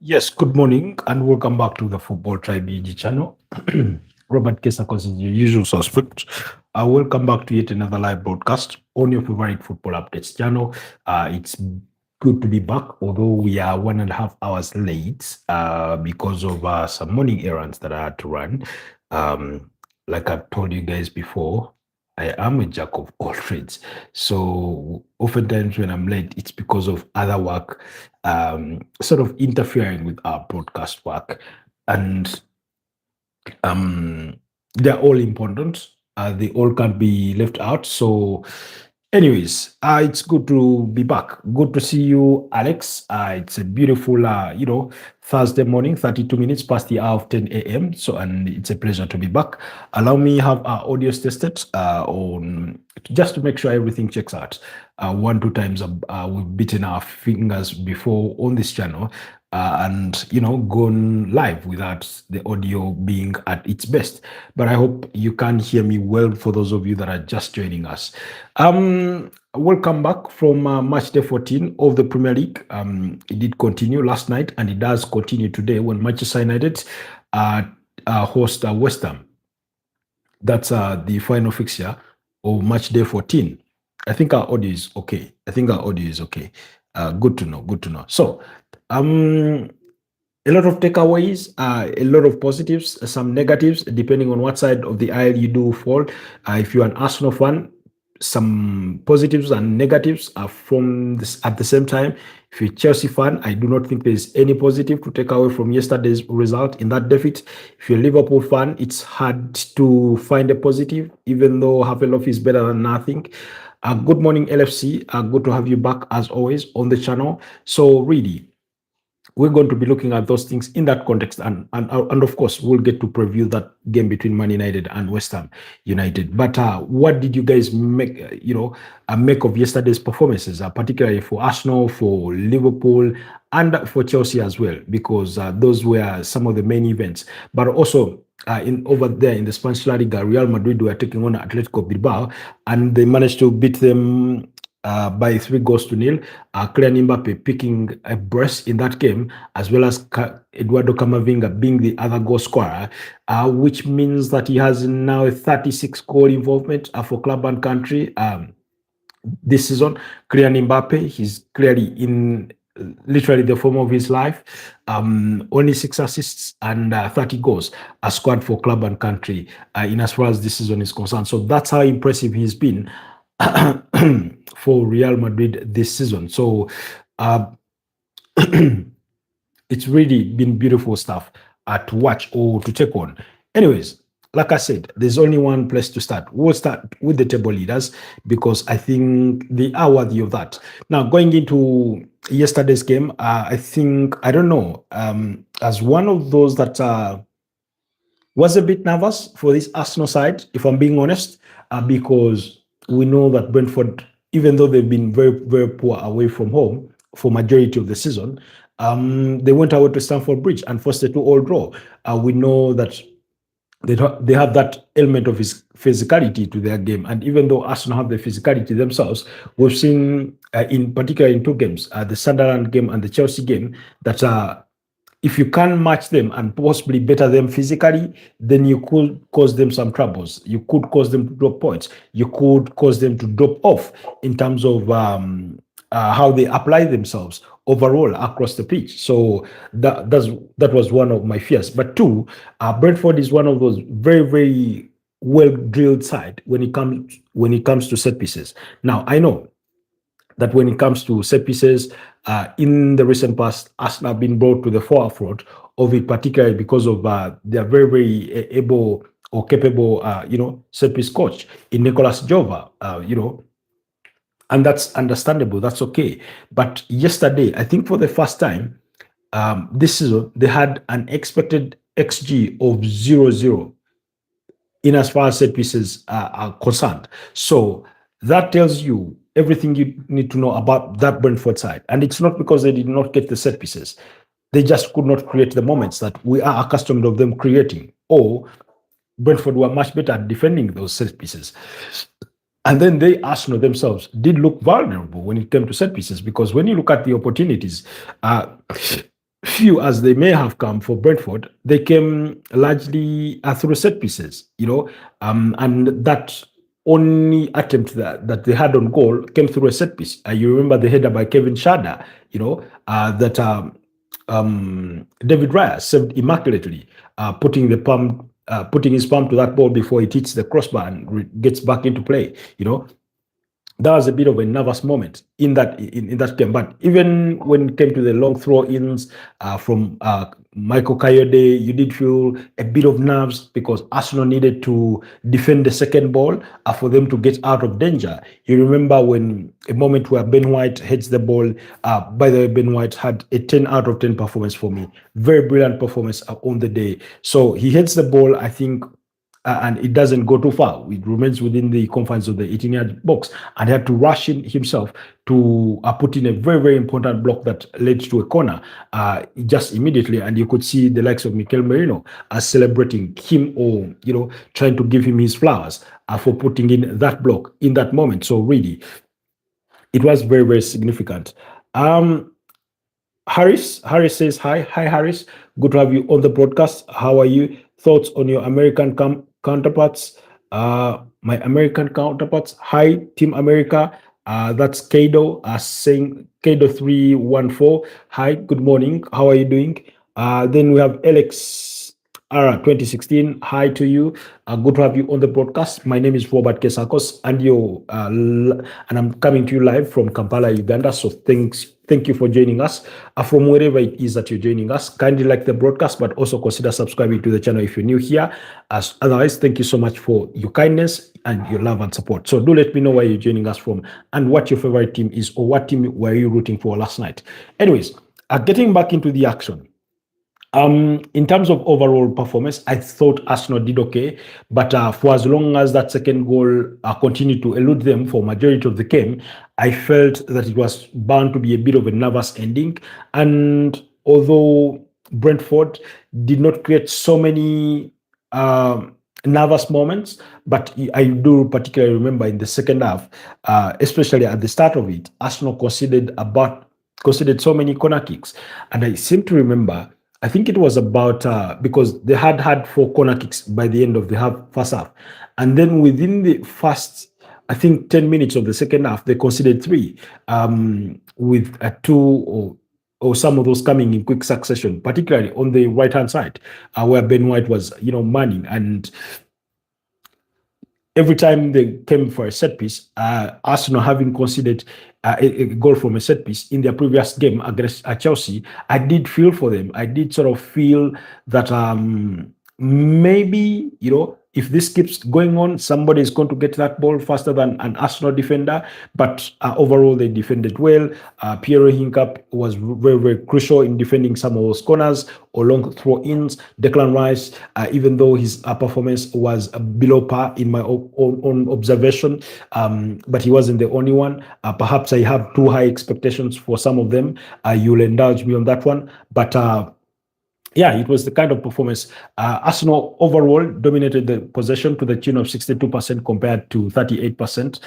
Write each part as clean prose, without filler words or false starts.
Yes, good morning and welcome back to the Football Tribe EG channel. Robert Kesakos is your usual suspect. Welcome back to yet another live broadcast on your favorite football updates channel. It's good to be back, although we are 1.5 hours late because of some morning errands that I had to run. Um, like I've told you guys before, I am a jack of all trades. So oftentimes when I'm late, it's because of other work sort of interfering with our broadcast work. And um, they're all important. They all can't be left out. So, anyways, it's good to be back. Good to see you, Alex. It's a beautiful, Thursday morning, 32 minutes past the hour of 10 a.m. So, and it's a pleasure to be back. Allow me have our audio tested on just to make sure everything checks out. One, two times we've beaten our fingers before on this channel and gone live without the audio being at its best. But I hope you can hear me well for those of you that are just joining us. Welcome back from match day 14 of the Premier League. It did continue last night and it does continue today when Manchester United host West Ham. That's the final fixture of match day 14. I think our audio is okay. Good to know. Good to know. So, a lot of takeaways, a lot of positives, some negatives, depending on what side of the aisle you do fall. If you're an Arsenal fan, some positives and negatives are from this at the same time. If you're a Chelsea fan, I do not think there's any positive to take away from yesterday's result in that defeat. If you're a Liverpool fan, it's hard to find a positive, even though Haveloff is better than nothing. Good morning, LFC. Good to have you back as always on the channel. So really, we're going to be looking at those things in that context, and of course, we'll get to preview that game between Man United and West Ham United. But what did you guys make? Make of yesterday's performances, particularly for Arsenal, for Liverpool, and for Chelsea as well, because those were some of the main events. But also, in over there in the Spanish La Liga, Real Madrid were taking on Atletico Bilbao, and they managed to beat them by 3 goals to nil. Kylian Mbappe picking a brace in that game, as well as Eduardo Camavinga being the other goal scorer, which means that he has now a 36 goal involvement for club and country this season. Kylian Mbappe, he's clearly in literally the form of his life. Only 6 assists and 30 goals are scored for club and country in as far as this season is concerned. So that's how impressive he's been for Real Madrid this season. So it's really been beautiful stuff to watch or to take on. Anyways, like I said, there's only one place to start. We'll start with the table leaders because I think they are worthy of that. Now, going into yesterday's game, I think, I don't know, as one of those that was a bit nervous for this Arsenal side, if I'm being honest, because we know that Brentford, even though they've been very, very poor away from home for majority of the season, they went away to Stamford Bridge and forced a 2-all draw. We know that they have that element of his physicality to their game. And even though Arsenal have the physicality themselves, we've seen, in particular in two games, the Sunderland game and the Chelsea game, that if you can match them and possibly better them physically, then you could cause them some troubles. You could cause them to drop points. You could cause them to drop off in terms of how they apply themselves overall across the pitch. So that was one of my fears. But two, Brentford is one of those very, very well drilled side when it comes to set pieces. Now I know that when it comes to set pieces, in the recent past, Arsenal have been brought to the forefront of it, particularly because of their very, very able or capable, set piece coach in Nicolas Jova, and that's understandable. That's okay. But yesterday, I think for the first time this season, they had an expected XG of 0-0 in as far as set pieces are concerned. So that tells you everything you need to know about that Brentford side. And it's not because they did not get the set pieces. They just could not create the moments that we are accustomed of them creating. Or Brentford were much better at defending those set pieces. And then they, Arsenal themselves, did look vulnerable when it came to set pieces, because when you look at the opportunities, few as they may have come for Brentford, they came largely through set pieces, and that only attempt that they had on goal came through a set piece. You remember the header by Kevin Schade, that David Raya saved immaculately, putting his palm to that ball before it hits the crossbar and gets back into play. That was a bit of a nervous moment in that game. But even when it came to the long throw-ins from Michael Kayode, you did feel a bit of nerves because Arsenal needed to defend the second ball for them to get out of danger. You remember when a moment where Ben White heads the ball. By the way, Ben White had a 10 out of 10 performance for me. Very brilliant performance on the day. So he heads the ball, I think, and it doesn't go too far. It remains within the confines of the 18-yard box, and he had to rush in himself to put in a very, very important block that led to a corner just immediately. And you could see the likes of Mikel Merino celebrating him, or trying to give him his flowers for putting in that block in that moment. So really, it was very, very significant. Harris says hi. Hi, Harris. Good to have you on the broadcast. How are you? Thoughts on your American counterparts? My American counterparts. Hi, Team America. That's Kado saying Kado 314. Hi, good morning. How are you doing? Then we have Alex 2016. Hi to you. Good to have you on the broadcast. My name is Robert Kesakos, and I'm coming to you live from Kampala, Uganda. So thank you for joining us from wherever it is that you're joining us. Kindly like the broadcast, but also consider subscribing to the channel if you're new here. Otherwise, thank you so much for your kindness and your love and support. So do let me know where you're joining us from and what your favorite team is, or what team were you rooting for last night. Anyways, getting back into the action. In terms of overall performance, I thought Arsenal did okay, but for as long as that second goal continued to elude them for majority of the game, I felt that it was bound to be a bit of a nervous ending. And although Brentford did not create so many nervous moments, but I do particularly remember in the second half, especially at the start of it, Arsenal conceded so many corner kicks, and I seem to remember, I think it was about because they had 4 corner kicks by the end of the first half. And then within the first, I think, 10 minutes of the second half, they conceded 3, with 2 or some of those coming in quick succession, particularly on the right-hand side, where Ben White was, manning. And every time they came for a set piece, Arsenal having conceded a goal from a set piece in their previous game against Chelsea, I did feel for them. I did sort of feel that maybe, if this keeps going on, somebody is going to get that ball faster than an Arsenal defender. But overall, they defended well. Piero Hincap was very, very crucial in defending some of those corners or long throw-ins. Declan Rice, even though his performance was below par in my own observation, but he wasn't the only one. Perhaps I have too high expectations for some of them. You'll indulge me on that one. But yeah, it was the kind of performance. Arsenal overall dominated the possession to the tune of 62% compared to 38%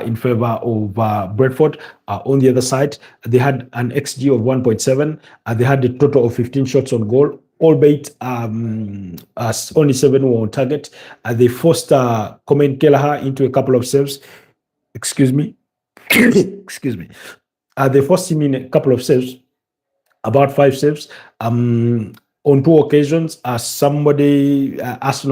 in favor of Brentford. On the other side, they had an XG of 1.7. They had a total of 15 shots on goal, albeit only 7 were on target. They forced Coman Kelleher into a couple of saves. Excuse me. Excuse me. They forced him in a couple of saves, about 5 saves. On 2 occasions, Arsenal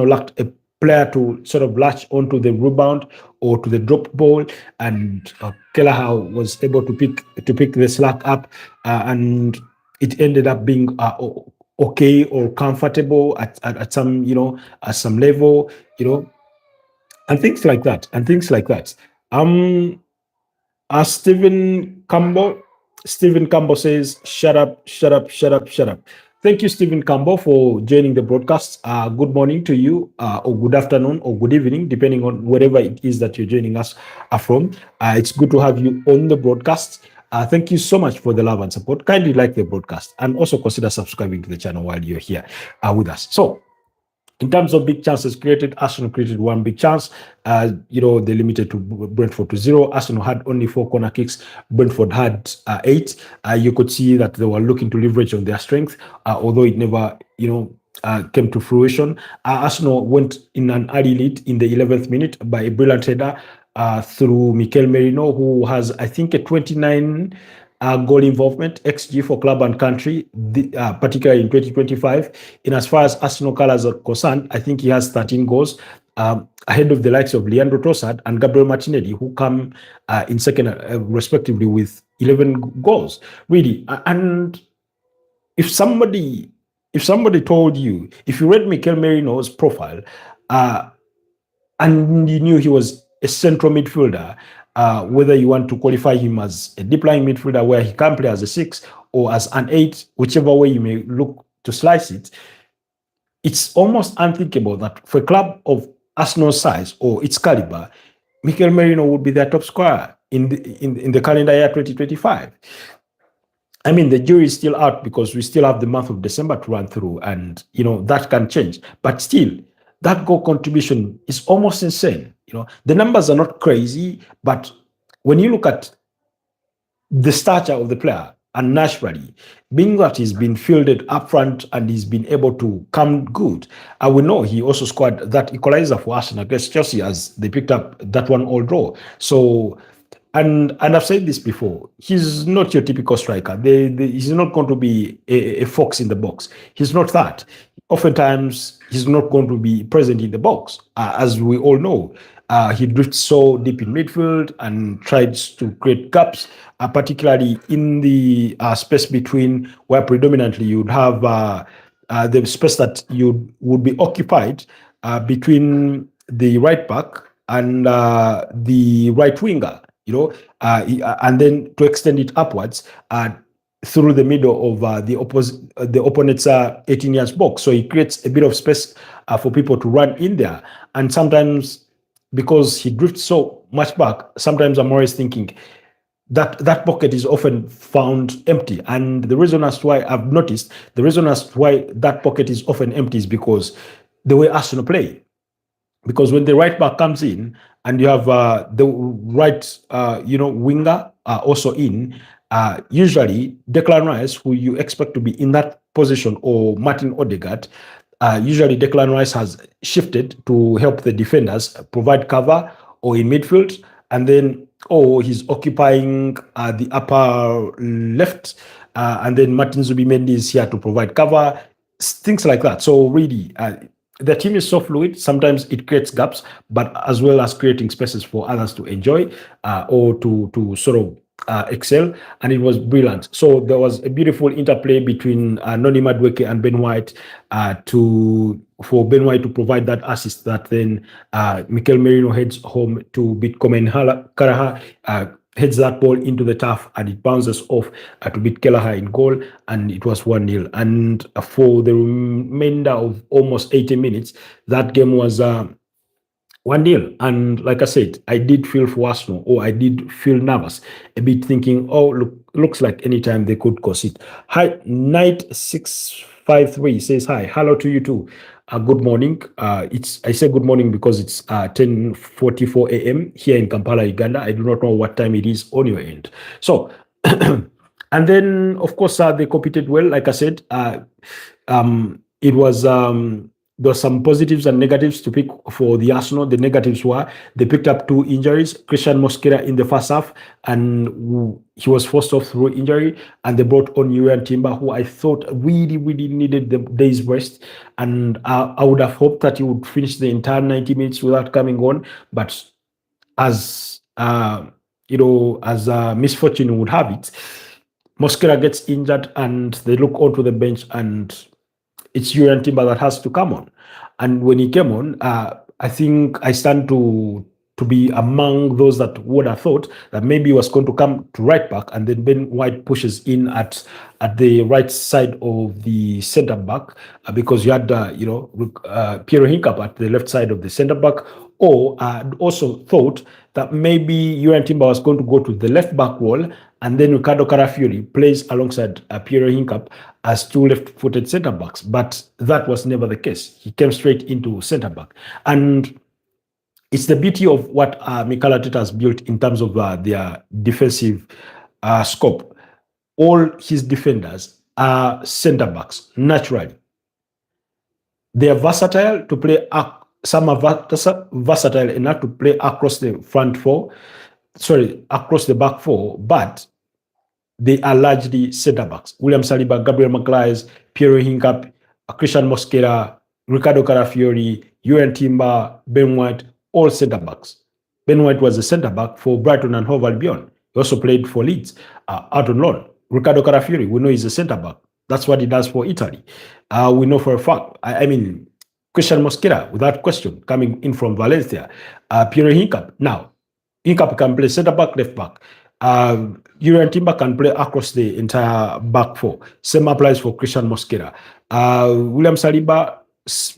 lacked a player to sort of latch onto the rebound or to the drop ball, and Kelleher was able to pick the slack up, and it ended up being okay or comfortable at some at some level, and things like that. Stephen Campbell says, shut up. Thank you, Stephen Campbell, for joining the broadcast. Good morning to you, or good afternoon, or good evening, depending on wherever it is that you're joining us from. It's good to have you on the broadcast. Thank you so much for the love and support. Kindly like the broadcast and also consider subscribing to the channel while you're here with us. So, In terms of big chances created, Arsenal created one big chance. They limited to Brentford to zero. Arsenal had only 4 corner kicks. Brentford had 8. You could see that they were looking to leverage on their strength, although it never, came to fruition. Arsenal went in an early lead in the 11th minute by a brilliant header through Mikel Merino, who has, I think, a 29 goal involvement, XG for club and country, particularly in 2025. In as far as Arsenal colours are concerned, I think he has 13 goals, ahead of the likes of Leandro Trossard and Gabriel Martinelli, who come in second, respectively, with 11 goals. Really, and if somebody told you, if you read Mikel Merino's profile, and you knew he was a central midfielder, whether you want to qualify him as a deep lying midfielder where he can play as a 6 or as an 8, whichever way you may look to slice it, it's almost unthinkable that for a club of Arsenal's size or its caliber, Mikel Merino would be their top scorer in the calendar year 2025. I mean, the jury is still out because we still have the month of December to run through, and that can change. But still, that goal contribution is almost insane. The numbers are not crazy, but when you look at the stature of the player, and naturally, being that he's been fielded up front and he's been able to come good, we know he also scored that equalizer for Arsenal against Chelsea as they picked up that 1-1 draw. So, and I've said this before, he's not your typical striker. He's not going to be a fox in the box. He's not that. Oftentimes, he's not going to be present in the box, as we all know. He drifts so deep in midfield and tries to create gaps, particularly in the space between where predominantly you'd have the space that you would be occupied between the right back and the right winger, and then to extend it upwards through the middle of the opponent's 18 yards box. So he creates a bit of space for people to run in there. And sometimes, because he drifts so much back, sometimes I'm always thinking that pocket is often found empty. And the reason as to why I've noticed, the reason as to why that pocket is often empty is because the way Arsenal play. Because when the right back comes in and you have the right, winger also in, usually Declan Rice, who you expect to be in that position, or Martin Odegaard, usually Declan Rice has shifted to help the defenders provide cover or in midfield, and then he's occupying the upper left, and then Martin Zubimendi is here to provide cover, things like that. So really, the team is so fluid. Sometimes it creates gaps, but as well as creating spaces for others to enjoy or to sort of excel, and it was brilliant. So there was a beautiful interplay between Noni Madueke and Ben White for Ben White to provide that assist that then Mikel Merino heads home to beat Komen Karaha, heads that ball into the turf, and it bounces off to beat Kelleher in goal, and it was 1-0. And for the remainder of almost 80 minutes, that game was 1-0. And like I said, I did feel for Arsenal, or I did feel nervous a bit, thinking, looks like anytime they could concede. Hi, Night 653 says hi. Hello to you too. Good morning. I say good morning because it's 10:44 a.m. here in Kampala, Uganda. I do not know what time it is on your end. So, and then of course they competed well. Like I said, it was there were some positives and negatives to pick for the Arsenal. The negatives were they picked up 2 injuries. Christian Mosquera in the first half, and he was forced off through injury, and they brought on Urian Timber, who I thought really, really needed the day's rest. And I would have hoped that he would finish the entire 90 minutes without coming on. But as misfortune would have it, Mosquera gets injured, and they look onto the bench, and it's Urian Timber that has to come on. And when he came on, I think I stand to be among those that would have thought that maybe he was going to come to right back, and then Ben White pushes in at the right side of the centre back, because you had Piero Hincap at the left side of the centre back. Or I also thought that maybe Urian Timber was going to go to the left back role, and then Ricardo Carafiori plays alongside Piero Hincap as two left-footed centre backs. But that was never the case. He came straight into centre back, and it's the beauty of what Mikel Arteta has built in terms of their defensive scope. All his defenders are centre backs naturally. They are versatile to play. Some are versatile enough to play across the front four, across the back four, but they are largely centre backs. William Saliba, Gabriel Magalhaes, Piero Hincap, Christian Mosquera, Ricardo Carafiori, Julian Timber, Ben White, all centre backs. Ben White was a centre back for Brighton and Hove Albion. He also played for Leeds out on loan. Ricardo Carafiori, we know he's a centre back. That's what he does for Italy. We know for a fact. I mean, Christian Mosquera, without question, coming in from Valencia. Piero Hincap. Now, Hincap can play centre back, left back. Julian Timber can play across the entire back four. Same applies for Christian Mosquera. William Saliba,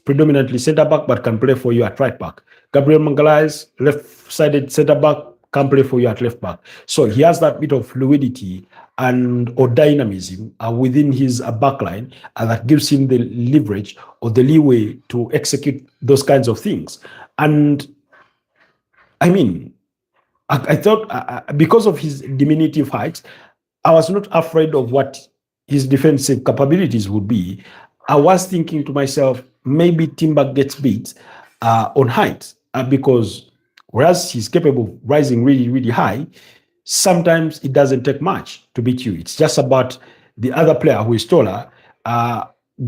predominantly centre back, but can play for you at right back. Gabriel Magalhaes, left-sided centre back, can play for you at left back. So he has that bit of fluidity or dynamism within his backline, and that gives him the leverage or the leeway to execute those kinds of things. And I mean, I thought because of his diminutive height, I was not afraid of what his defensive capabilities would be. I was thinking to myself, maybe Timber gets beat on height because whereas he's capable of rising really, really high, sometimes it doesn't take much to beat you. It's just about the other player who is taller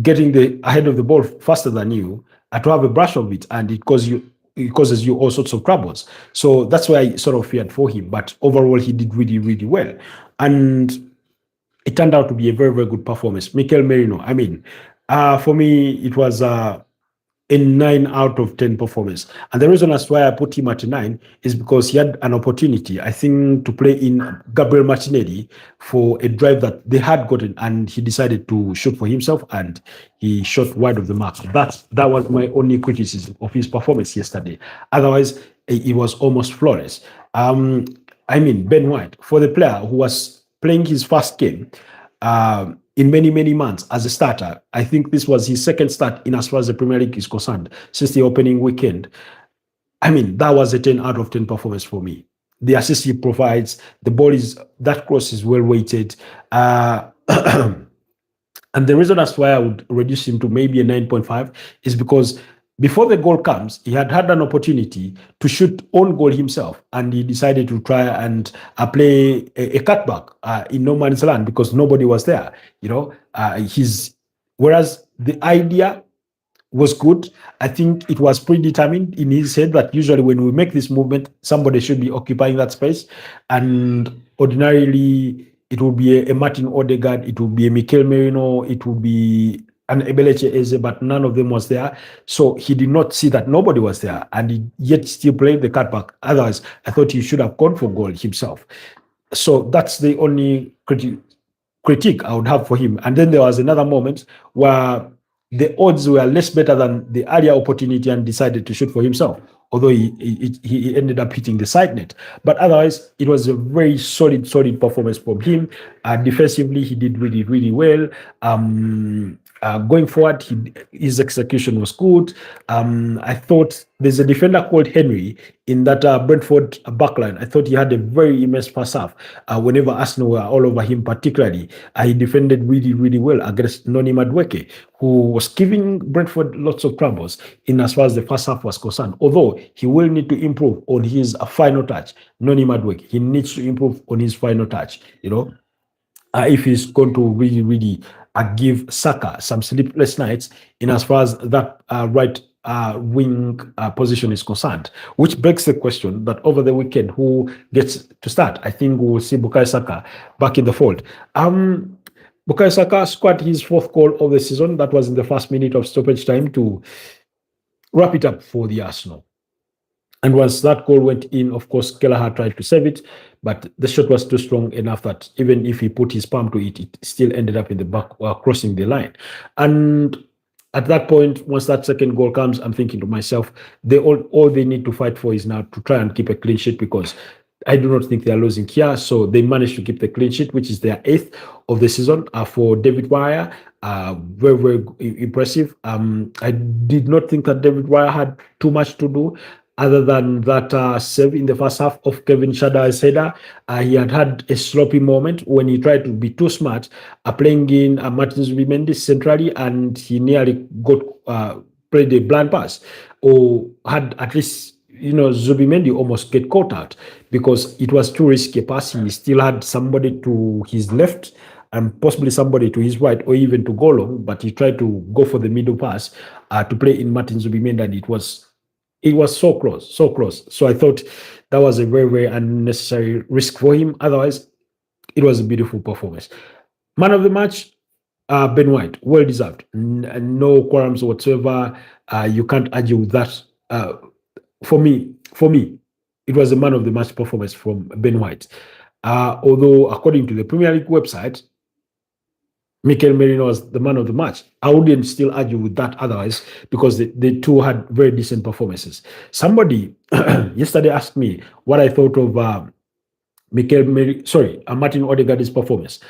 getting ahead of the ball faster than you to have a brush of it, and it causes you all sorts of troubles. So that's why I sort of feared for him. But overall, he did really, really well. And it turned out to be a very, very good performance. Mikel Merino, I mean, for me, it was a 9 out of 10 performance. And the reason that's why I put him at a 9 is because he had an opportunity, I think, to play in Gabriel Martinelli for a drive that they had gotten, and he decided to shoot for himself, and he shot wide of the mark. That was my only criticism of his performance yesterday. Otherwise, it was almost flawless. I mean, Ben White, for the player who was playing his first game, in many, many months as a starter. I think this was his second start in as far as the Premier League is concerned since the opening weekend. I mean, that was a 10 out of 10 performance for me. The assist he provides, that cross is well weighted. And the reason that's why I would reduce him to maybe a 9.5 is because before the goal comes, he had an opportunity to shoot on goal himself, and he decided to try and play a cutback in no man's land because nobody was there. Whereas the idea was good, I think it was predetermined in his head that usually when we make this movement, somebody should be occupying that space, and ordinarily it would be a Martin Odegaard, it would be a Mikel Merino, it would be and Ebeleche Eze, but none of them was there. So he did not see that nobody was there, and he yet still played the cutback. Otherwise, I thought he should have gone for goal himself. So that's the only critique I would have for him. And then there was another moment where the odds were less better than the earlier opportunity and decided to shoot for himself, although he ended up hitting the side net. But otherwise, it was a very solid performance from him. Defensively, he did really, really well. Going forward, his execution was good. I thought there's a defender called Henry in that Brentford backline. I thought he had a very immense pass half. Whenever Arsenal were all over him, particularly, he defended really, really well against Noni Madueke, who was giving Brentford lots of troubles in as far as the first half was concerned. Although he will need to improve on his final touch. Noni Madueke, he needs to improve on his final touch. If he's going to really, really give Saka some sleepless nights in as far as that right wing position is concerned, which begs the question that over the weekend, who gets to start? I think we will see Bukayo Saka back in the fold. Bukayo Saka scored his fourth goal of the season. That was in the first minute of stoppage time to wrap it up for the Arsenal. And once that goal went in, of course, Kelleher tried to save it, but the shot was too strong enough that even if he put his palm to it, it still ended up in the back, crossing the line. And at that point, once that second goal comes, I'm thinking to myself, all they need to fight for is now to try and keep a clean sheet, because I do not think they are losing here. So they managed to keep the clean sheet, which is their eighth of the season for David Wire. Very, very impressive. I did not think that David Wire had too much to do other than that save in the first half of Kevin Shada's header. He had a sloppy moment when he tried to be too smart, playing in Martin Zubimendi centrally, and he nearly got played a blind pass, or had at least Zubimendi almost get caught out because it was too risky a pass. He still had somebody to his left and possibly somebody to his right or even to go long, but he tried to go for the middle pass to play in Martin Zubimendi, and it was so close, so close. So I thought that was a very, very unnecessary risk for him. Otherwise, it was a beautiful performance. Man of the match, Ben White, well deserved. No qualms whatsoever. You can't argue with that. For me, it was a man of the match performance from Ben White. Although, according to the Premier League website, Mikel Merino was the man of the match. I wouldn't still argue with that otherwise because the two had very decent performances. Somebody yesterday asked me what I thought of Martin Odegaard's performance.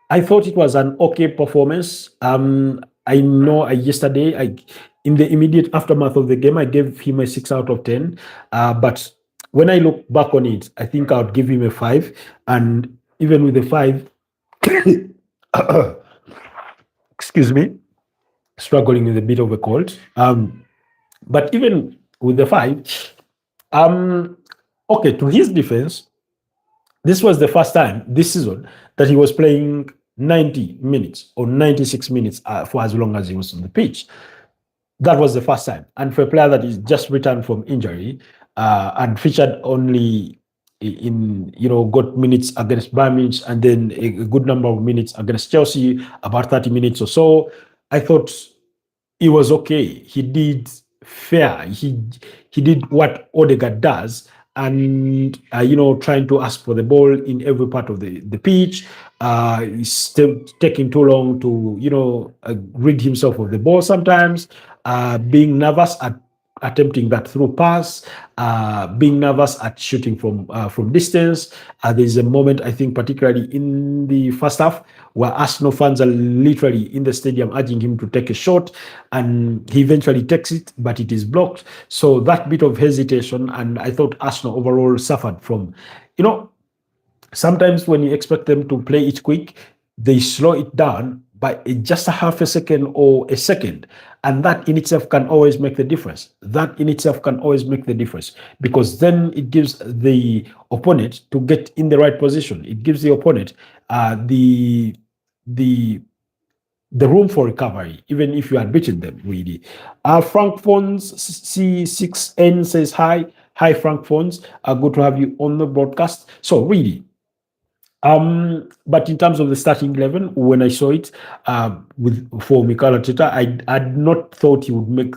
I thought it was an okay performance. I know yesterday, in the immediate aftermath of the game, I gave him a 6 out of 10. But when I look back on it, I think I would give him a 5. And even with the 5, excuse me, struggling with a bit of a cold. But even with the 5, okay, to his defense, this was the first time this season that he was playing 90 minutes or 96 minutes for as long as he was on the pitch. That was the first time. And for a player that is just returned from injury and featured only got minutes against Bayern Munich and then a good number of minutes against Chelsea, about 30 minutes or so, I thought it was okay. He did fair. He did what Odegaard does, and trying to ask for the ball in every part of the pitch. He's still taking too long to rid himself of the ball sometimes. Being nervous at attempting that through pass, being nervous at shooting from distance. There's a moment, I think, particularly in the first half, where Arsenal fans are literally in the stadium urging him to take a shot, and he eventually takes it, but it is blocked. So that bit of hesitation, and I thought Arsenal overall suffered from, sometimes when you expect them to play it quick, they slow it down by just a half a second or a second. And that in itself can always make the difference. That in itself can always make the difference, because then it gives the opponent to get in the right position. It gives the opponent the room for recovery, even if you are beating them, really. Frank Fons C6N says hi. Hi, Frank Fons. Good to have you on the broadcast. So, really, but in terms of the starting 11, when I saw it for Mikel Arteta, I had not thought he would make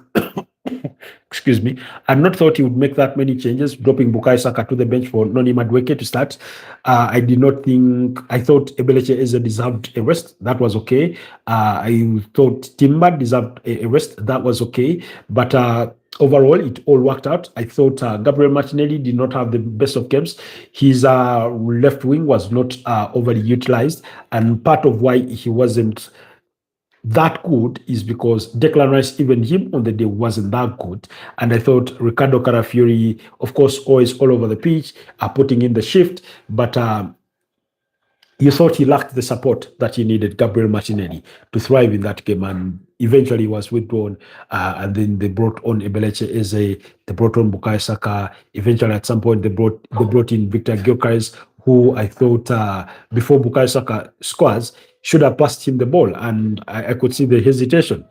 excuse me, I not thought he would make that many changes, dropping Bukayo Saka to the bench for Noni Madueke to start. I thought Ebeleche Eze deserved a rest. That was okay. I thought Timber deserved a rest. That was okay. But overall, it all worked out. I thought Gabriel Martinelli did not have the best of games. His left wing was not overly utilized. And part of why he wasn't that good is because Declan Rice, even him on the day, wasn't that good. And I thought Ricardo Carafiori, of course, always all over the pitch, putting in the shift, but you thought he lacked the support that he needed, Gabriel Martinelli, to thrive in that game, and eventually was withdrawn. And then they brought on Ebeleche Eze, they brought on Bukayo Saka. Eventually, at some point, they brought in Victor Gyökeres, who I thought before Bukayo Saka scores should have passed him the ball, and I could see the hesitation.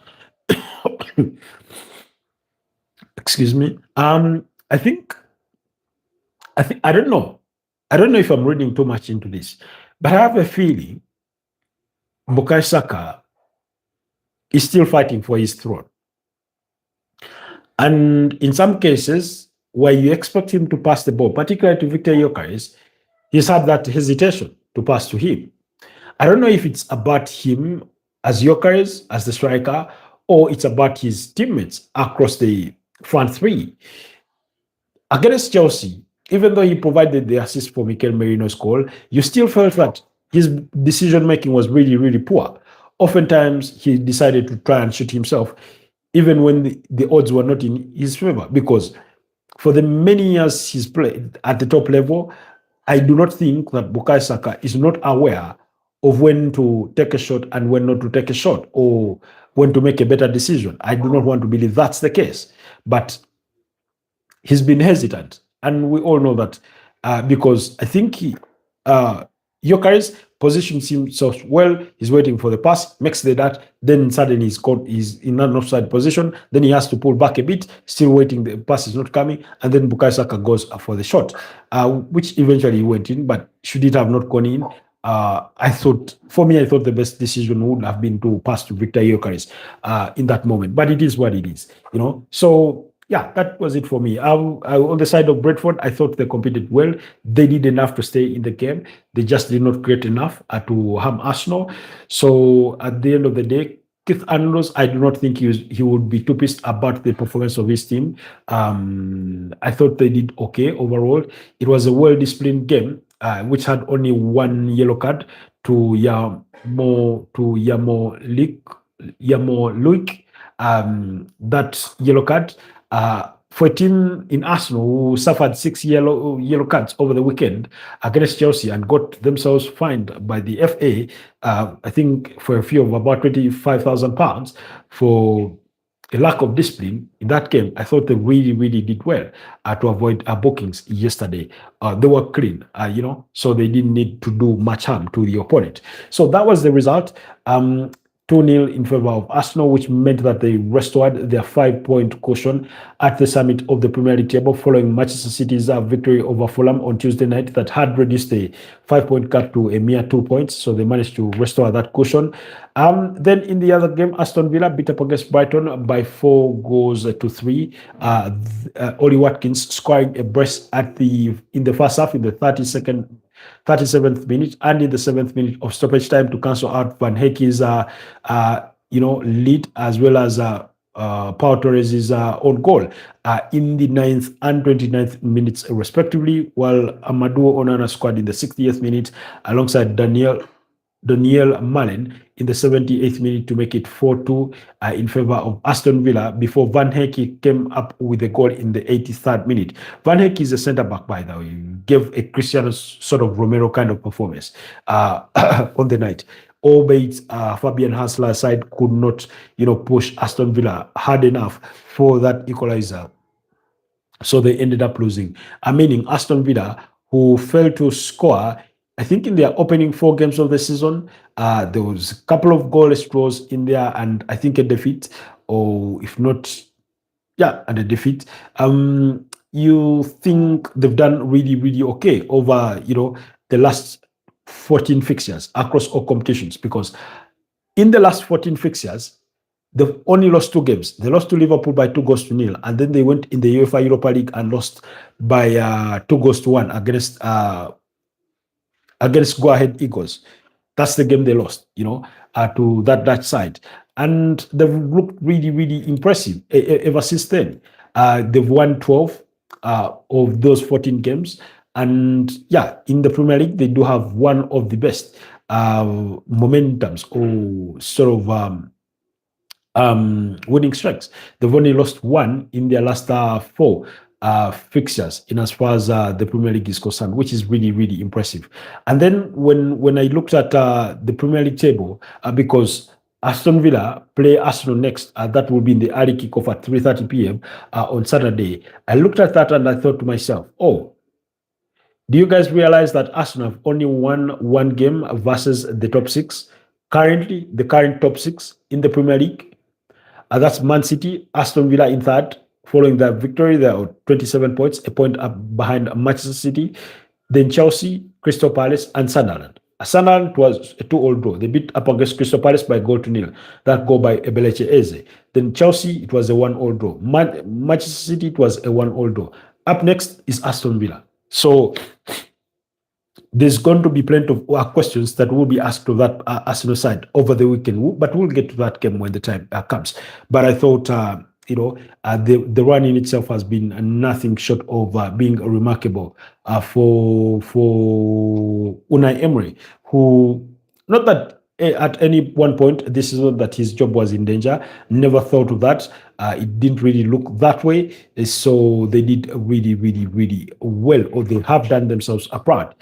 Excuse me. I think I don't know. I don't know if I'm reading too much into this, but I have a feeling Bukayo Saka is still fighting for his throne. And in some cases, where you expect him to pass the ball, particularly to Victor Gyökeres, he's had that hesitation to pass to him. I don't know if it's about him as Gyökeres, as the striker, or it's about his teammates across the front three. Against Chelsea, even though he provided the assist for Mikel Merino's goal, you still felt that his decision making was really, really poor. Oftentimes, he decided to try and shoot himself, even when the odds were not in his favor. Because for the many years he's played at the top level, I do not think that Bukayo Saka is not aware of when to take a shot and when not to take a shot, or when to make a better decision. I do not want to believe that's the case. But he's been hesitant, and we all know that because I think Gyökeres positions himself well. He's waiting for the pass, makes the dart, then suddenly he's in an offside position. Then he has to pull back a bit, still waiting. The pass is not coming, and then Bukayo Saka goes for the shot, which eventually went in. But should it have not gone in? I thought the best decision would have been to pass to Victor Gyökeres in that moment. But it is what it is, So yeah, that was it for me. On the side of Brentford, I thought they competed well. They did enough to stay in the game. They just did not create enough to harm Arsenal. So at the end of the day, Keith Andrews, I do not think he would be too pissed about the performance of his team. I thought they did okay overall. It was a well-disciplined game, which had only one yellow card to Yamo Luik. That yellow card for a team in Arsenal who suffered 6 yellow cards over the weekend against Chelsea and got themselves fined by the FA, I think for a fee of about £25,000 for a lack of discipline in that game. I thought they really, really did well to avoid bookings yesterday. They were clean, so they didn't need to do much harm to the opponent. So that was the result. 2-0 in favor of Arsenal, which meant that they restored their 5-point cushion at the summit of the Premier League table following Manchester City's victory over Fulham on Tuesday night that had reduced the 5-point gap to a mere 2 points. So they managed to restore that cushion. Then in the other game, Aston Villa beat up against Brighton by 4-3. Ollie Watkins scoring a brace in the first half in the 37th minute and in the 7th minute of stoppage time to cancel out Van Heeke's lead, as well as Pau Torres' own goal in the 9th and 29th minutes respectively, while Amadou Onana scored in the 60th minute alongside Daniel Malen in the 78th minute to make it 4-2 in favor of Aston Villa, before Van Heeke came up with a goal in the 83rd minute. Van Heeke is a centre-back, by the way. He gave a Cristiano sort of Romero kind of performance on the night. Albeit Fabian Hasler's side could not, push Aston Villa hard enough for that equalizer. So they ended up losing. Meaning Aston Villa, who failed to score, I think in their opening 4 games of the season, there was a couple of goalless draws in there, and I think a defeat, or if not, and a defeat. You think they've done really, really okay over, the last 14 fixtures across all competitions, because in the last 14 fixtures, they've only lost 2 games. They lost to Liverpool by 2-0, and then they went in the UEFA Europa League and lost by 2-1 against Go Ahead Eagles. That's the game they lost, to that Dutch side. And they've looked really, really impressive ever since then. They've won 12 of those 14 games. And in the Premier League, they do have one of the best momentums or sort of winning streaks. They've only lost 1 in their last 4 fixtures in as far as the Premier League is concerned, which is really, really impressive. And then when I looked at the Premier League table, because Aston Villa play Arsenal next, that will be in the early kickoff at 3:30 p.m. On Saturday, I looked at that and I thought to myself, do you guys realize that Arsenal have only won 1 game versus the top 6? Currently, the current top 6 in the Premier League, that's Man City, Aston Villa in 3rd. Following that victory, they are 27 points, a point up behind Manchester City. Then Chelsea, Crystal Palace, and Sunderland. Sunderland was a 2-all draw. They beat up against Crystal Palace by 0-0. That goal by Ebeleche Eze. Then Chelsea, it was a 1-all draw. Manchester City, it was a 1-all draw. Up next is Aston Villa. So there's going to be plenty of questions that will be asked of that Arsenal side over the weekend, but we'll get to that game when the time comes. But I thought the run in itself has been nothing short of being remarkable for Unai Emery, who, not that at any one point this is not that his job was in danger, never thought of that. It didn't really look that way. So they did really, really, really well, or they have done themselves apart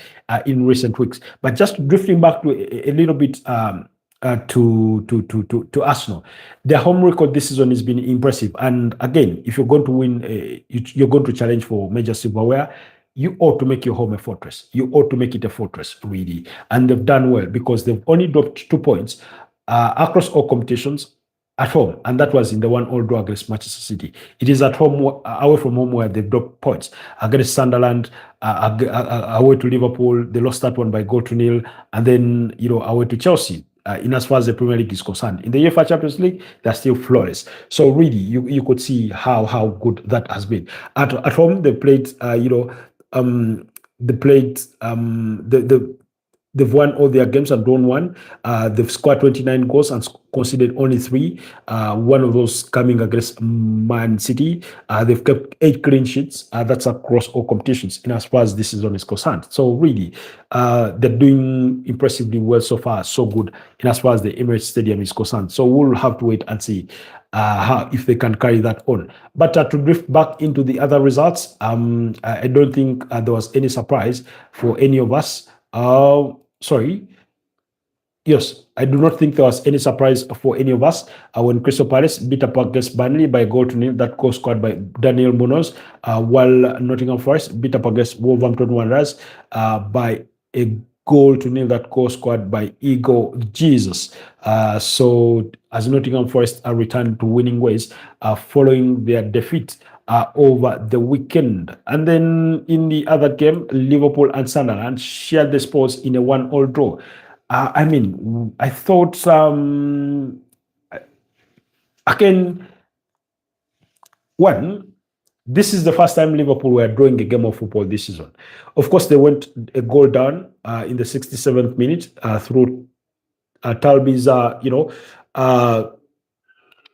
in recent weeks. But just drifting back to a little bit to Arsenal, their home record this season has been impressive. And again, if you're going to win, you're going to challenge for major silverware, you ought to make your home a fortress. You ought to make it a fortress, really. And they've done well because they've only dropped 2 points across all competitions at home, and that was in the 1-1 draw against Manchester City. It is at home, away from home, where they've dropped points against Sunderland, away to Liverpool. They lost that one by 0-0, and then away to Chelsea. In as far as the Premier League is concerned, in the UEFA Champions League, they're still flawless. So really, you could see how good that has been. At home, they played, they played they've won all their games and drawn one. They've scored 29 goals and conceded only 3. One of those coming against Man City. They've kept 8 clean sheets. That's across all competitions in as far as this season is concerned. So really, they're doing impressively well so far. So good in as far as the Emirates Stadium is concerned. So we'll have to wait and see how, if they can carry that on. But to drift back into the other results, I don't think there was any surprise for any of us. Yes, I do not think there was any surprise for any of us when Crystal Palace beat up against Burnley by 0-0. That goal scored by Daniel Munoz, while Nottingham Forest beat up against Wolverhampton Wanderers by a 0-0. That goal scored by Igor Jesus. So as Nottingham Forest are returned to winning ways following their defeat over the weekend. And then in the other game, Liverpool and Sunderland shared the spoils in a 1-1 draw. I thought again, this is the first time Liverpool were drawing a game of football this season. Of course, they went a goal down in the 67th minute through Talby's,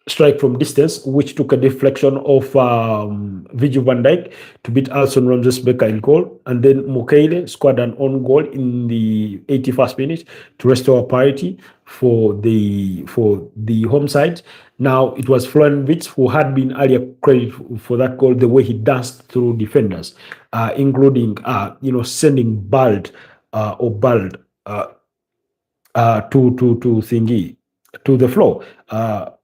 strike from distance, which took a deflection of Virgil van Dijk to beat Alson Ramsey-Becker in goal. And then Mukele scored an own goal in the 81st minute to restore parity for the home side. Now, it was Florian Wirtz who had been earlier credited for that goal, the way he danced through defenders, including, sending Bald to the floor.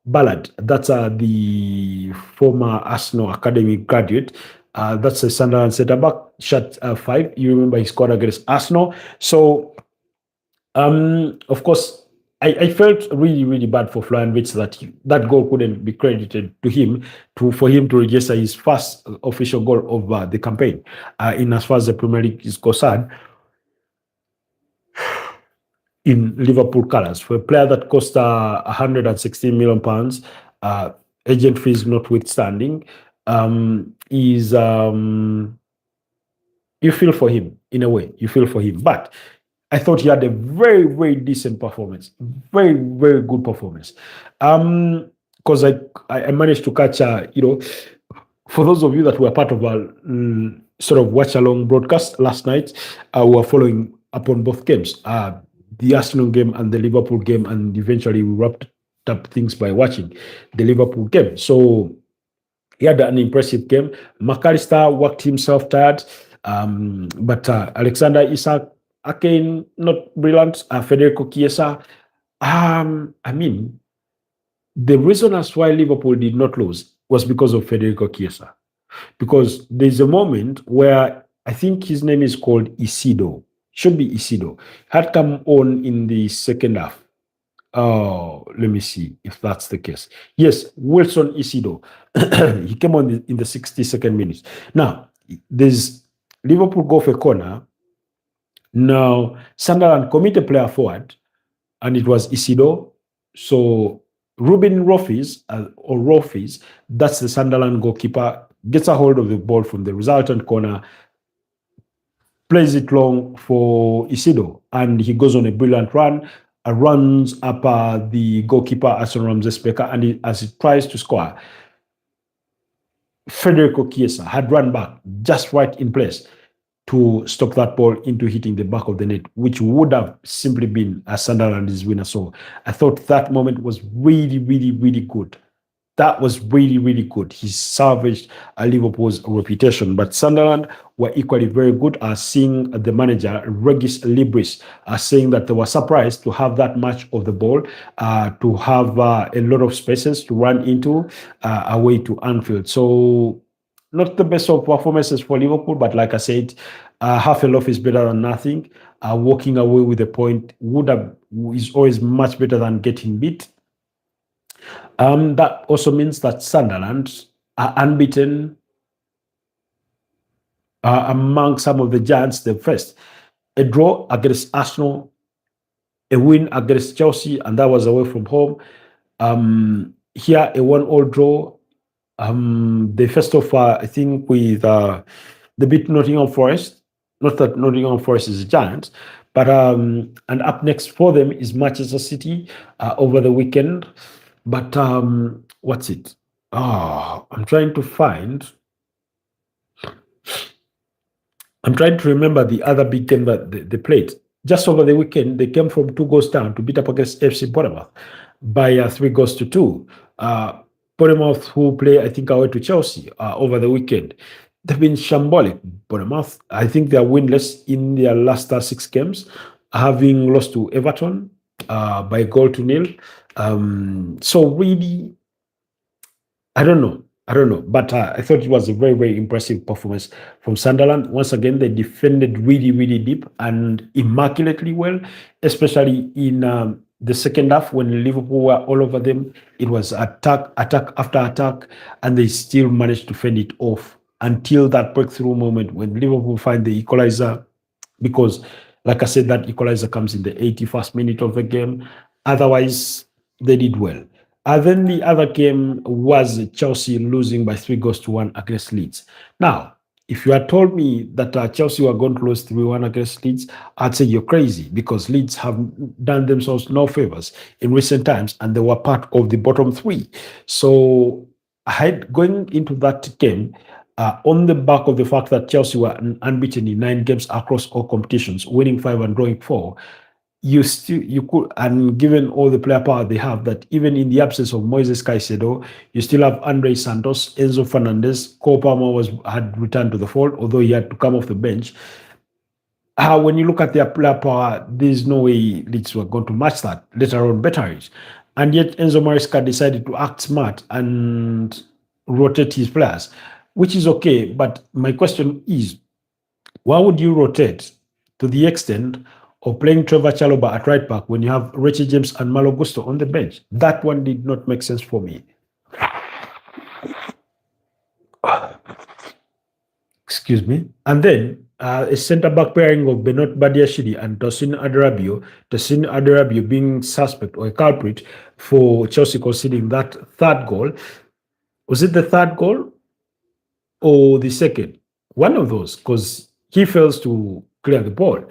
Ballard, that's the former Arsenal Academy graduate. That's a Sunderland centre-back, shot 5. You remember he scored against Arsenal. So, of course, I felt really, really bad for Florian Wirtz that goal couldn't be credited to him for him to register his first official goal of the campaign in as far as the Premier League is concerned, in Liverpool colours. For a player that cost £116 million, agent fees notwithstanding, you feel for him in a way. You feel for him, but I thought he had a very, very decent performance, very, very good performance. Because I managed to catch, for those of you that were part of our sort of watch along broadcast last night, we were following upon both games. The Arsenal game and the Liverpool game, and eventually we wrapped up things by watching the Liverpool game. So he had an impressive game. McAllister worked himself tired, but Alexander Isak, again, not brilliant. Federico Chiesa, the reason as why Liverpool did not lose was because of Federico Chiesa. Because there's a moment where I think his name is called Isido. Should be Isido. Had come on in the second half. Oh, let me see if that's the case. Yes, Wilson Isido. He came on in the 62nd minute. Now, there's Liverpool go for a corner. Now, Sunderland commit a player forward, and it was Isido. So, Ruben Rofis, that's the Sunderland goalkeeper, gets a hold of the ball from the resultant corner, plays it long for Isido, and he goes on a brilliant run, runs up the goalkeeper, Alson Ramsey-Becker, and as he tries to score, Federico Chiesa had run back just right in place to stop that ball into hitting the back of the net, which would have simply been a Sunderland's winner. So I thought that moment was really, really, really good. That was really, really good. He salvaged Liverpool's reputation. But Sunderland were equally very good. Seeing the manager, Regis Libris, saying that they were surprised to have that much of the ball, to have a lot of spaces to run into away to Anfield. So not the best of performances for Liverpool, but like I said, half a loaf is better than nothing. Walking away with a point would have is always much better than getting beat. That also means that Sunderland are unbeaten among some of the giants they faced. A draw against Arsenal, a win against Chelsea, and that was away from home. Here, a 1-1 draw. They first off, I think, with the beat Nottingham Forest. Not that Nottingham Forest is a giant, but and up next for them is Manchester City over the weekend. But what's it? I'm trying to find. I'm trying to remember the other big game that they played. Just over the weekend, they came from 2 goals down to beat up against FC Bournemouth by 3 goals to 2. Bournemouth, who play, I think, away to Chelsea over the weekend, they've been shambolic. Bournemouth, I think they are winless in their last 6 games, having lost to Everton by 1-0. So really, I don't know. But I thought it was a very, very impressive performance from Sunderland. Once again, they defended really, really deep and immaculately well, especially in the second half when Liverpool were all over them. It was attack after attack, and they still managed to fend it off until that breakthrough moment when Liverpool find the equalizer. Because, like I said, that equalizer comes in the 81st minute of the game. Otherwise, they did well. Then the other game was Chelsea losing by 3 goals to 1 against Leeds. Now, if you had told me that Chelsea were going to lose 3-1 against Leeds, I'd say you're crazy, because Leeds have done themselves no favors in recent times, and they were part of the bottom 3. So going into that game, on the back of the fact that Chelsea were unbeaten in 9 games across all competitions, winning 5 and drawing 4, you could, and given all the player power they have, that even in the absence of Moises Caicedo, you still have Andre Santos, Enzo Fernandez. Cole Palmer had returned to the fold, although he had to come off the bench. When you look at their player power, there's no way Leeds were going to match that, let alone better it. And yet Enzo Maresca decided to act smart and rotate his players, which is okay. But my question is, why would you rotate to the extent of playing Trevor Chalobah at right back when you have Richie James and Malo Gusto on the bench? That one did not make sense for me. Excuse me. And then a centre-back pairing of Benoit Badiashile and Tosin Adarabio being suspect or a culprit for Chelsea conceding that third goal. Was it the third goal or the second? One of those, because he fails to clear the ball.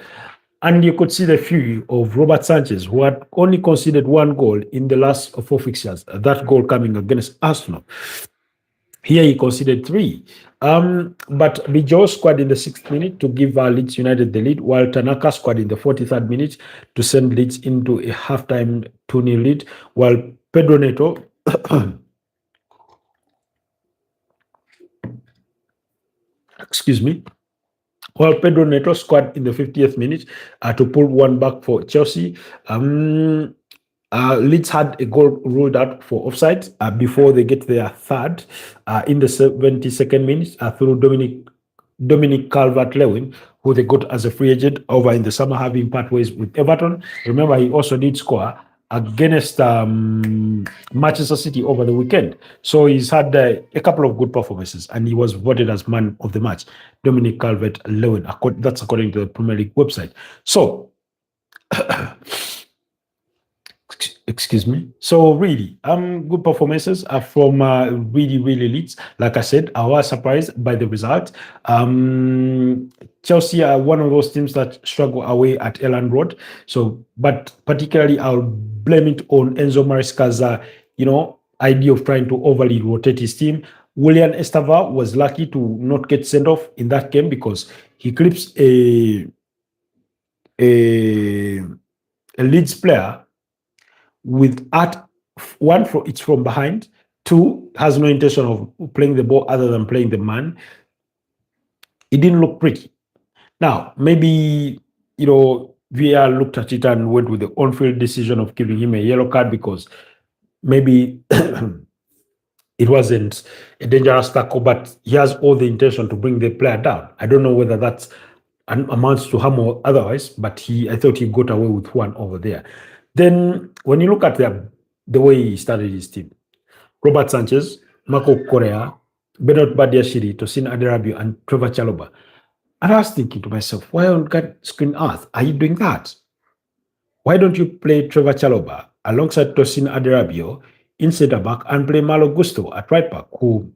And you could see the fury of Robert Sanchez, who had only conceded 1 goal in the last 4 fixtures, that goal coming against Arsenal. Here he conceded 3. But Bijo scored in the 6th minute to give Leeds United the lead, while Tanaka scored in the 43rd minute to send Leeds into a halftime 2-0 lead, while Pedro Neto excuse me, while Pedro Neto scored in the 50th minute to pull 1 back for Chelsea. Leeds had a goal ruled out for offside before they get their third in the 72nd minute through Dominic Calvert-Lewin, who they got as a free agent over in the summer, having part ways with Everton. Remember, he also did score against Manchester City over the weekend. So he's had a couple of good performances, and he was voted as man of the match, Dominic Calvert-Lewin. That's according to the Premier League website. So, excuse me. So really, good performances are from really, really Leeds. Like I said, I was surprised by the result. Chelsea are one of those teams that struggle away at Elland Road. So, but particularly, I'll blame it on Enzo Maresca's, idea of trying to overly rotate his team. William Estava was lucky to not get sent off in that game because he clips a, a Leeds player with at one for it's from behind, two has no intention of playing the ball other than playing the man. It didn't look pretty. Now, maybe VR looked at it and went with the on-field decision of giving him a yellow card because maybe it wasn't a dangerous tackle, but he has all the intention to bring the player down. I don't know whether that's amounts to harm or otherwise, but I thought he got away with one over there. Then when you look at the way he started his team, Robert Sanchez, Marco Correa, Bernard Badiashile, Tosin Aderabio, and Trevor Chalobah. And I was thinking to myself, why on God's green earth are you doing that? Why don't you play Trevor Chalobah alongside Tosin Aderabio in centre back and play Malo Gusto at right back, who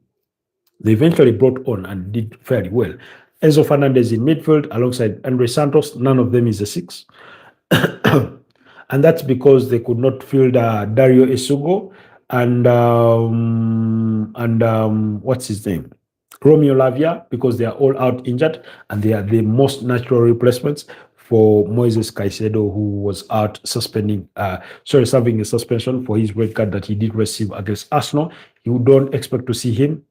they eventually brought on and did fairly well. Enzo Fernandez in midfield alongside Andre Santos. None of them is a six. And that's because they could not field Dario Esugo and what's his name? Romeo Lavia, because they are all out injured and they are the most natural replacements for Moises Caicedo, who was out serving a suspension for his red card that he did receive against Arsenal. You don't expect to see him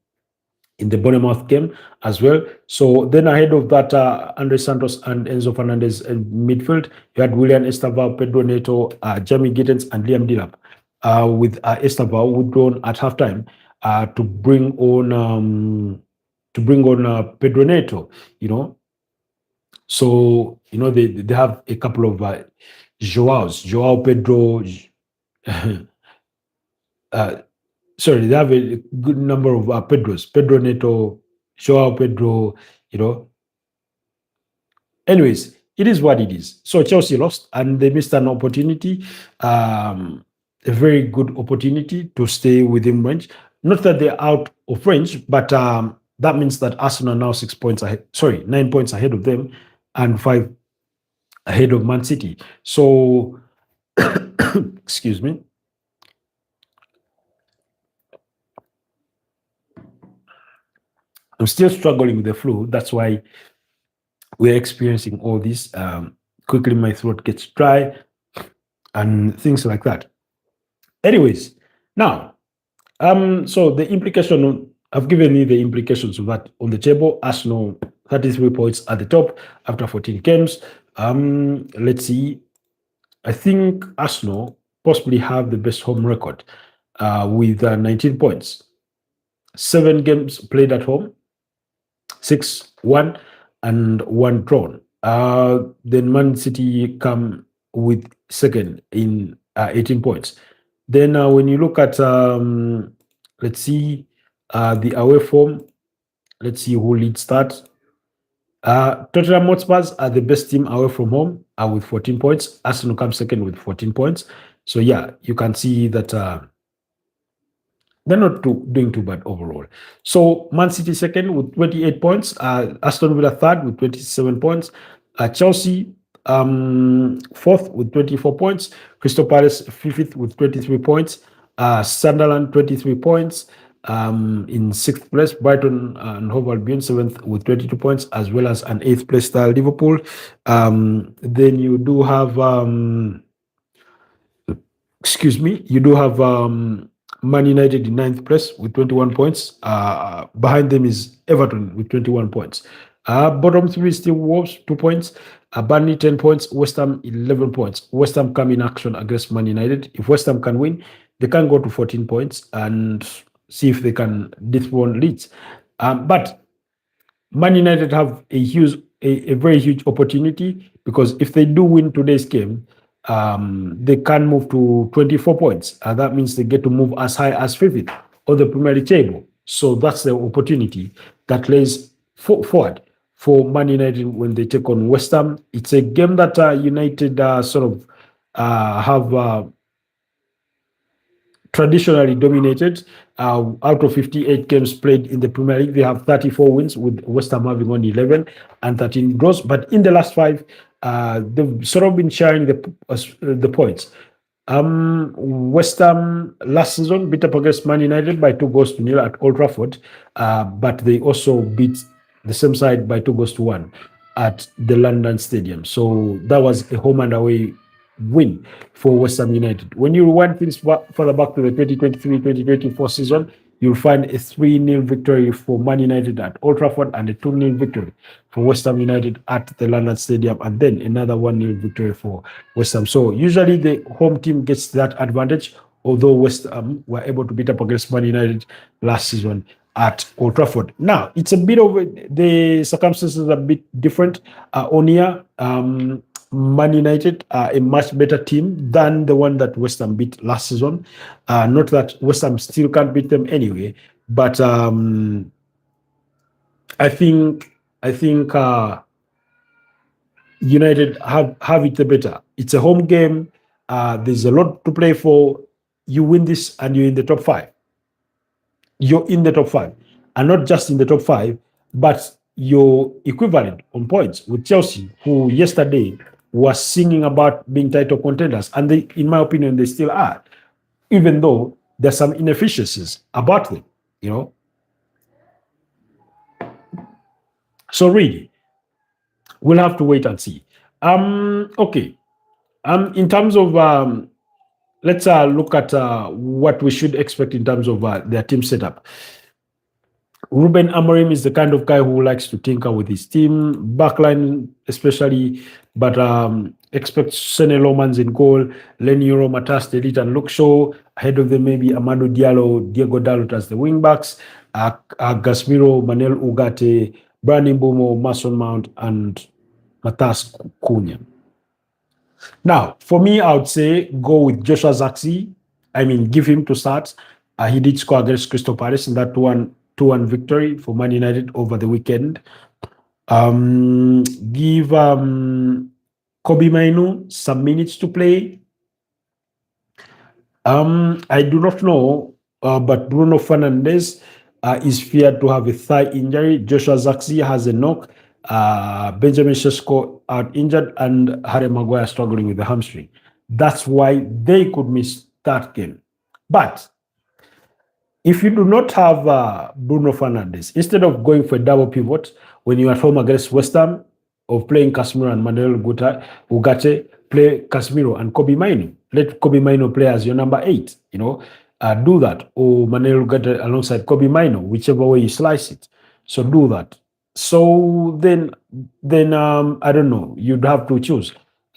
in the Bournemouth game as well. So then ahead of that, Andre Santos and Enzo Fernandez in midfield, you had William Estava, Pedro Neto, Jamie Giddens, and Liam Delap, with Estava withdrawn at halftime to bring on Pedro Neto. So they have a couple of Joao Pedro. Sorry, they have a good number of Pedros. Pedro Neto, Joao Pedro. Anyways, it is what it is. So Chelsea lost and they missed an opportunity, a very good opportunity to stay within range. Not that they're out of range, but that means that Arsenal are now 6 points ahead. Sorry, 9 points ahead of them and 5 ahead of Man City. So, excuse me. I'm still struggling with the flu. That's why we're experiencing all this. Quickly, my throat gets dry and things like that. Anyways, now, so the implication, I've given you the implications of that on the table. Arsenal, 33 points at the top after 14 games. Let's see. I think Arsenal possibly have the best home record with 19 points. 7 games played at home, 6 won and 1 drawn. Then Man City come with second in 18 points. Then when you look at, let's see, the away form, let's see who leads that. Tottenham Hotspurs are the best team away from home with 14 points. Arsenal comes second with 14 points. So yeah, you can see that they're not doing too bad overall. So Man City second with 28 points. Aston Villa third with 27 points. Chelsea fourth with 24 points. Crystal Palace fifth with 23 points. Sunderland 23 points. In 6th place, Brighton and Hove Albion 7th with 22 points, as well as an 8th place style Liverpool. Then you do have, you do have Man United in 9th place with 21 points. Behind them is Everton with 21 points. Bottom 3 is still Wolves, 2 points. Burnley 10 points. West Ham 11 points. West Ham come in action against Man United. If West Ham can win, they can go to 14 points and see if they can dethrone Leeds. But Man United have a very huge opportunity, because if they do win today's game, they can move to 24 points. That means they get to move as high as 5th on the Premier League table. So that's the opportunity that lays forward for Man United when they take on West Ham. It's a game that United have traditionally dominated. Out of 58 games played in the Premier League, they have 34 wins, with West Ham having only 11 and 13 draws. But in the last 5, they've sort of been sharing the points. West Ham last season beat up against Man United by 2 goals to 0 at Old Trafford, but they also beat the same side by 2 goals to 1 at the London Stadium. So that was a home and away win for West Ham United. When you rewind things further back to the 2023-2024 season, you'll find a 3-0 victory for Man United at Old Trafford and a 2-0 victory for West Ham United at the London Stadium, and then another 1-0 victory for West Ham. So usually the home team gets that advantage, although West Ham were able to beat up against Man United last season at Old Trafford. Now, it's a bit of the circumstances are a bit different. On here, Man United are a much better team than the one that West Ham beat last season. Not that West Ham still can't beat them anyway, but I think United have it better. It's a home game. There's a lot to play for. You win this, and you're in the top five. You're in the top five, and not just in the top five, but you're equivalent on points with Chelsea, who yesterday was singing about being title contenders, and they, in my opinion, they still are, even though there's some inefficiencies about them. You know, so really, we'll have to wait and see. Okay. In terms of let's look at what we should expect in terms of their team setup. Ruben Amorim is the kind of guy who likes to tinker with his team, backline especially, but expect Sene Lomans in goal, Lenny Euro, Matas Delit, and Luke Shaw. Ahead of them, maybe Amadou Diallo, Diego Dalot as the wing backs, Gasmiro, Manel Ugarte, Brandon Bomo, Mason Mount, and Matas Cunha. Now, for me, I would say go with Joshua Zaxi. I mean, give him to start. He did score against Crystal Palace in that 2-1 victory for Man United over the weekend. Give Kobe Mainu some minutes to play. I do not know, but Bruno Fernandes is feared to have a thigh injury. Joshua Zaxi has a knock. Benjamin Sesko out injured, and Harry Maguire struggling with the hamstring. That's why they could miss that game. But if you do not have Bruno Fernandes, instead of going for a double pivot when you're at home against West Ham, of playing Casemiro and Manuel Ugarte, play Casemiro and Kobe Mainu. Let Kobe Mainu play as your number 8, do that. Or Manuel Ugarte alongside Kobe Mainu, whichever way you slice it. So do that. So then I don't know. You'd have to choose.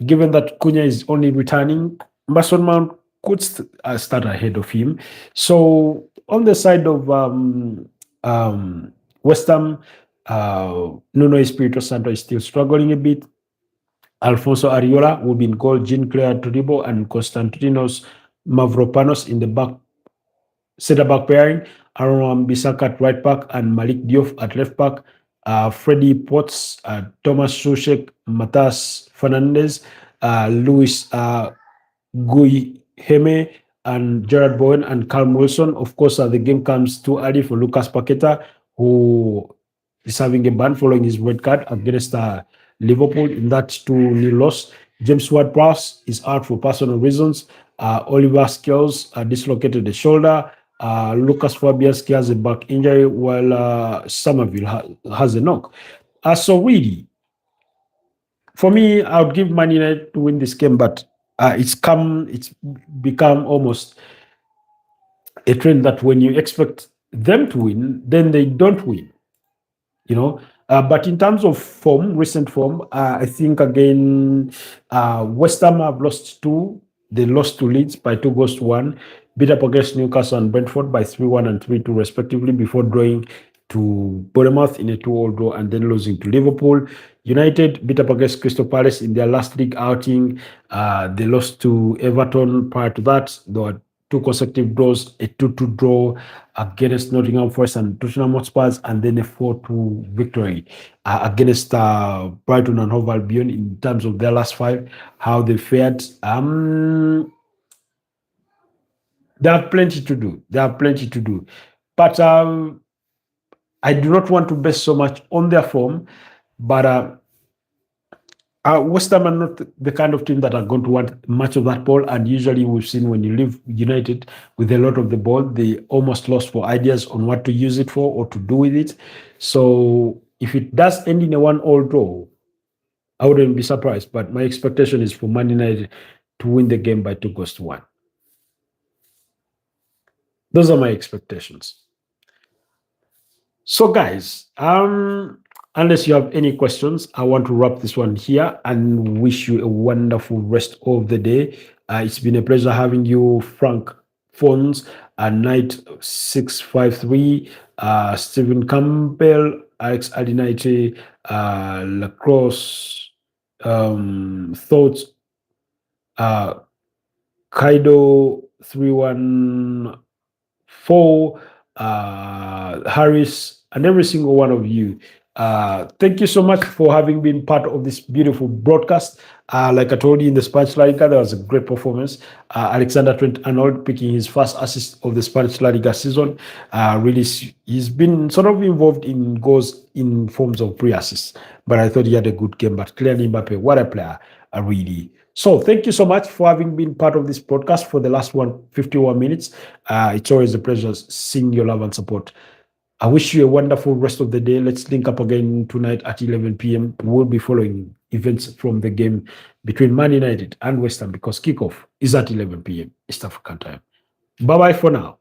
Given that Cunha is only returning, Mason Mount could start ahead of him. So on the side of West Ham, Nuno Espirito Santo is still struggling a bit. Alfonso Ariola will be in goal, Jean-Claire Todibo and Konstantinos Mavropanos in the back centre-back pairing, Aaron Bissaka at right back and Malik Diouf at left back, Freddie Potts, Thomas Soucek, Matas Fernandez, Luis Guiheme, and Gerard Bowen and Callum Wilson. Of course, the game comes too early for Lucas Paqueta, who is having a ban following his red card against Liverpool in that 2-0 loss. James Ward-Prowse is out for personal reasons. Oliver Skills dislocated the shoulder. Lucas Fabianski has a back injury, while Somerville has a knock. So really, for me, I would give Man United to win this game, but it's become almost a trend that when you expect them to win, then they don't win. But in terms of form, recent form, I think again, West Ham have lost 2. They lost to Leeds by 2-1, beat up against Newcastle and Brentford by 3-1 and 3-2 respectively, before drawing to Bournemouth in a 2-2 draw and then losing to Liverpool. United beat up against Crystal Palace in their last league outing. They lost to Everton prior to that. There were 2 consecutive draws, a 2-2 draw against Nottingham Forest and Tottenham Hotspur, and then a 4-2 victory against Brighton and Hove Albion. In terms of their last 5, how they fared, they have plenty to do. But I do not want to base so much on their form, but West Ham are not the kind of team that are going to want much of that ball. And usually we've seen when you leave United with a lot of the ball, they almost lost for ideas on what to use it for or to do with it. So if it does end in a 1-all draw, I wouldn't be surprised. But my expectation is for Man United to win the game by 2-1. Those are my expectations. So, guys, unless you have any questions, I want to wrap this one here and wish you a wonderful rest of the day. It's been a pleasure having you, Frank Phones, Knight 653, Stephen Campbell, Alex Adinaite, Lacrosse, Thoughts, uh, Kaido 314, Harris, and every single one of you. Thank you so much for having been part of this beautiful broadcast. Like I told you in the Spanish La Liga, that was a great performance. Alexander Trent Arnold picking his first assist of the Spanish La Liga season. Really, he's been sort of involved in goals in forms of pre-assists, but I thought he had a good game. But clearly, Mbappe, what a player, really. So thank you so much for having been part of this podcast for the last 51 minutes. It's always a pleasure seeing your love and support. I wish you a wonderful rest of the day. Let's link up again tonight at 11 p.m. We'll be following events from the game between Man United and West Ham because kickoff is at 11 p.m. East African time. Bye-bye for now.